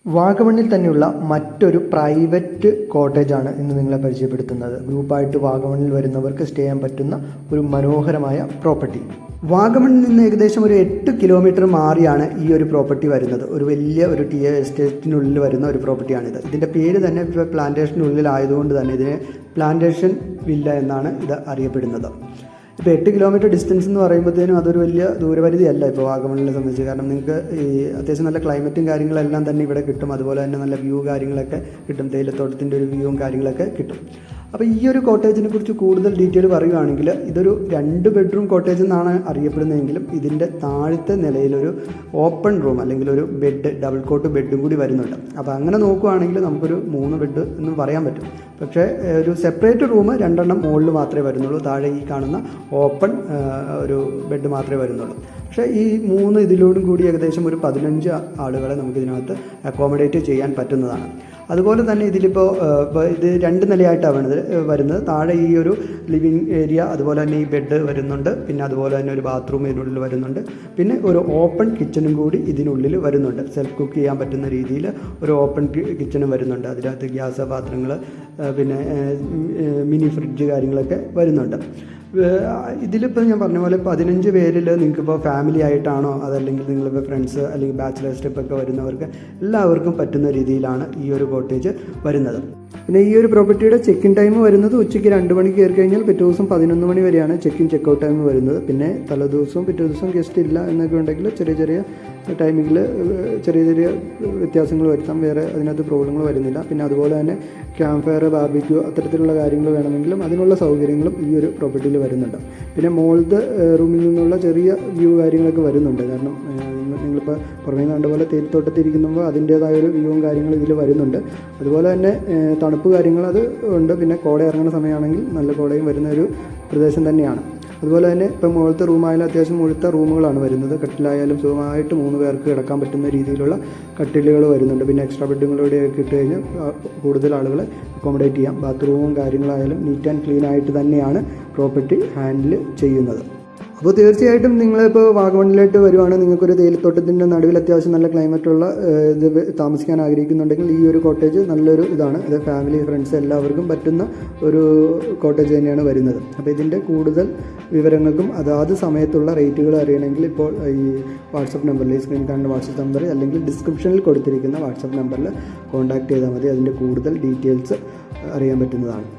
വാഗമണ്ണിൽ തന്നെയുള്ള മറ്റൊരു പ്രൈവറ്റ് കോട്ടേജാണ് ഇന്ന് നിങ്ങളെ പരിചയപ്പെടുത്തുന്നത്. ഗ്രൂപ്പായിട്ട് വാഗമണ്ണിൽ വരുന്നവർക്ക് സ്റ്റേ ചെയ്യാൻ പറ്റുന്ന ഒരു മനോഹരമായ പ്രോപ്പർട്ടി. വാഗമണ്ണിൽ നിന്ന് ഏകദേശം ഒരു 8 കിലോമീറ്റർ മാറിയാണ് ഈ ഒരു പ്രോപ്പർട്ടി വരുന്നത്. ഒരു വലിയ ഒരു ടി എസ്റ്റേറ്റിനുള്ളിൽ വരുന്ന ഒരു പ്രോപ്പർട്ടിയാണിത്. ഇതിൻ്റെ പേര് തന്നെ ഇപ്പോൾ പ്ലാന്റേഷനുള്ളിലായതുകൊണ്ട് തന്നെ ഇതിനെ പ്ലാന്റേഷൻ വില്ല എന്നാണ് ഇത് അറിയപ്പെടുന്നത്. ഇപ്പോൾ 8 കിലോമീറ്റർ ഡിസ്റ്റൻസ് എന്ന് പറയുമ്പോഴത്തേനും അതൊരു വലിയ ദൂരപരിധിയല്ല ഇപ്പോൾ വാഗമണ്ണിനെ സംബന്ധിച്ച്. കാരണം നിങ്ങൾക്ക് ഈ അത്യാവശ്യം നല്ല ക്ലൈമറ്റും കാര്യങ്ങളെല്ലാം തന്നെ ഇവിടെ കിട്ടും. അതുപോലെ തന്നെ നല്ല വ്യൂ കാര്യങ്ങളൊക്കെ കിട്ടും. തേയിലത്തോട്ടത്തിൻ്റെ ഒരു വ്യൂവും കാര്യങ്ങളൊക്കെ കിട്ടും. അപ്പോൾ ഈ ഒരു കോട്ടേജിനെ കുറിച്ച് കൂടുതൽ ഡീറ്റെയിൽ പറയുകയാണെങ്കിൽ ഇതൊരു 2 ബെഡ്റൂം കോട്ടേജ് എന്നാണ് അറിയപ്പെടുന്നതെങ്കിലും ഇതിൻ്റെ താഴത്തെ നിലയിലൊരു ഓപ്പൺ റൂം അല്ലെങ്കിൽ ഒരു ബെഡ്, ഡബിൾ കോട്ട് ബെഡും കൂടി വരുന്നുണ്ട്. അപ്പോൾ അങ്ങനെ നോക്കുകയാണെങ്കിൽ നമുക്കൊരു 3 ബെഡ് എന്ന് പറയാൻ പറ്റും. പക്ഷേ ഒരു സെപ്പറേറ്റ് റൂം 2 മുകളിൽ മാത്രമേ വരുന്നുള്ളൂ. താഴെ ഈ കാണുന്ന ഓപ്പൺ ഒരു ബെഡ് മാത്രമേ വരുന്നുള്ളൂ. പക്ഷേ ഈ 3 ഇതിലോടും കൂടി ഏകദേശം ഒരു 15 ആളുകളെ നമുക്കിതിനകത്ത് അക്കോമഡേറ്റ് ചെയ്യാൻ പറ്റുന്നതാണ്. അതുപോലെ തന്നെ ഇതിലിപ്പോൾ ഇത് 2 നിലയായിട്ടാണ് വരുന്നത്. താഴെ ഈ ഒരു ലിവിങ് ഏരിയ, അതുപോലെ തന്നെ ഈ ബെഡ് വരുന്നുണ്ട്. പിന്നെ അതുപോലെ തന്നെ ഒരു ബാത്റൂം ഇതിനുള്ളിൽ വരുന്നുണ്ട്. പിന്നെ ഒരു ഓപ്പൺ കിച്ചണും കൂടി ഇതിനുള്ളിൽ വരുന്നുണ്ട്. സെൽഫ് കുക്ക് ചെയ്യാൻ പറ്റുന്ന രീതിയിൽ ഒരു ഓപ്പൺ കിച്ചണും വരുന്നുണ്ട്. അതിനകത്ത് ഗ്യാസ് പാത്രങ്ങൾ, പിന്നെ മിനി ഫ്രിഡ്ജ് കാര്യങ്ങളൊക്കെ വരുന്നുണ്ട്. ഇതിലിപ്പോൾ ഞാൻ പറഞ്ഞ പോലെ 15 പേരിൽ നിങ്ങൾക്കിപ്പോൾ ഫാമിലി ആയിട്ടാണോ അതല്ലെങ്കിൽ നിങ്ങളിപ്പോൾ ഫ്രണ്ട്സ് അല്ലെങ്കിൽ ബാച്ചിലേഴ്സ് ട്രിപ്പൊക്കെ വരുന്നവർക്ക് എല്ലാവർക്കും പറ്റുന്ന രീതിയിലാണ് ഈ ഒരു കോട്ടേജ് വരുന്നത്. പിന്നെ ഈ ഒരു പ്രോപ്പർട്ടിയുടെ ചെക്ക് ഇൻ ടൈം വരുന്നത് ഉച്ചയ്ക്ക് 2 മണിക്ക് കയറി കഴിഞ്ഞാൽ പിറ്റേ ദിവസം 11 മണി വരെയാണ് check in check out time വരുന്നത്. പിന്നെ തലേദിവസവും പിറ്റേ ദിവസം ഗസ്റ്റ് ഇല്ല എന്നൊക്കെ ഉണ്ടെങ്കിൽ ചെറിയ ടൈമിങ്ങിൽ ചെറിയ വ്യത്യാസങ്ങൾ വരുത്താം. വേറെ അതിനകത്ത് പ്രോബ്ലങ്ങൾ വരുന്നില്ല. പിന്നെ അതുപോലെ തന്നെ ക്യാമ്പ് ഫയർ, ബാർബിക്യൂ അത്തരത്തിലുള്ള കാര്യങ്ങൾ വേണമെങ്കിലും അതിനുള്ള സൗകര്യങ്ങളും ഈ ഒരു പ്രോപ്പർട്ടിയിൽ വരുന്നുണ്ട്. പിന്നെ മോളത്തെ റൂമിൽ നിന്നുള്ള ചെറിയ വ്യൂ കാര്യങ്ങളൊക്കെ വരുന്നുണ്ട്. കാരണം നിങ്ങളിപ്പോൾ പുറമേ കണ്ട പോലെ തേയിലത്തോട്ടത്തിരിക്കുമ്പോൾ അതിൻ്റേതായൊരു വ്യൂവും കാര്യങ്ങളും ഇതിൽ വരുന്നുണ്ട്. അതുപോലെ തന്നെ തണുപ്പ് കാര്യങ്ങൾ അത് ഉണ്ട്. പിന്നെ കോട ഇറങ്ങുന്ന സമയമാണെങ്കിൽ നല്ല കോടയും വരുന്ന ഒരു പ്രദേശം തന്നെയാണ്. അതുപോലെ തന്നെ ഇപ്പം മുകളിലത്തെ റൂമായാലും അത്യാവശ്യം മുകളിലത്തെ റൂമുകളാണ് വരുന്നത്. കട്ടിലായാലും സുഖമായിട്ട് 3 പേർക്ക് കിടക്കാൻ പറ്റുന്ന രീതിയിലുള്ള കട്ടിലുകൾ വരുന്നുണ്ട്. പിന്നെ എക്സ്ട്രാ ബെഡുകളോടെയൊക്കെ ഇട്ട് കഴിഞ്ഞാൽ കൂടുതൽ ആളുകളെ അക്കോമഡേറ്റ് ചെയ്യാം. ബാത്റൂമും കാര്യങ്ങളായാലും നീറ്റ് ആൻഡ് ക്ലീൻ ആയിട്ട് തന്നെയാണ് പ്രോപ്പർട്ടി ഹാൻഡിൽ ചെയ്യുന്നത്. അപ്പോൾ തീർച്ചയായിട്ടും നിങ്ങളിപ്പോൾ വാഗമണ്ണിലോട്ട് വരുവാണ്, നിങ്ങൾക്കൊരു തേയിലത്തോട്ടത്തിൻ്റെ നടുവിൽ അത്യാവശ്യം നല്ല ക്ലൈമറ്റുള്ള ഇത് താമസിക്കാൻ ആഗ്രഹിക്കുന്നുണ്ടെങ്കിൽ ഈ ഒരു കോട്ടേജ് നല്ലൊരു ഇതാണ്. ഇത് ഫാമിലി, ഫ്രണ്ട്സ് എല്ലാവർക്കും പറ്റുന്ന ഒരു കോട്ടേജ് തന്നെയാണ് വരുന്നത്. അപ്പോൾ ഇതിൻ്റെ കൂടുതൽ വിവരങ്ങൾക്കും അതാത് സമയത്തുള്ള റേറ്റുകൾ അറിയണമെങ്കിൽ ഇപ്പോൾ ഈ വാട്സപ്പ് നമ്പറിൽ, ഈ സ്ക്രീൻ കാണുന്ന വാട്സപ്പ് നമ്പർ അല്ലെങ്കിൽ ഡിസ്ക്രിപ്ഷനിൽ കൊടുത്തിരിക്കുന്ന വാട്സപ്പ് നമ്പറിൽ കോൺടാക്റ്റ് ചെയ്താൽ മതി. അതിൻ്റെ കൂടുതൽ ഡീറ്റെയിൽസ് അറിയാൻ പറ്റുന്നതാണ്.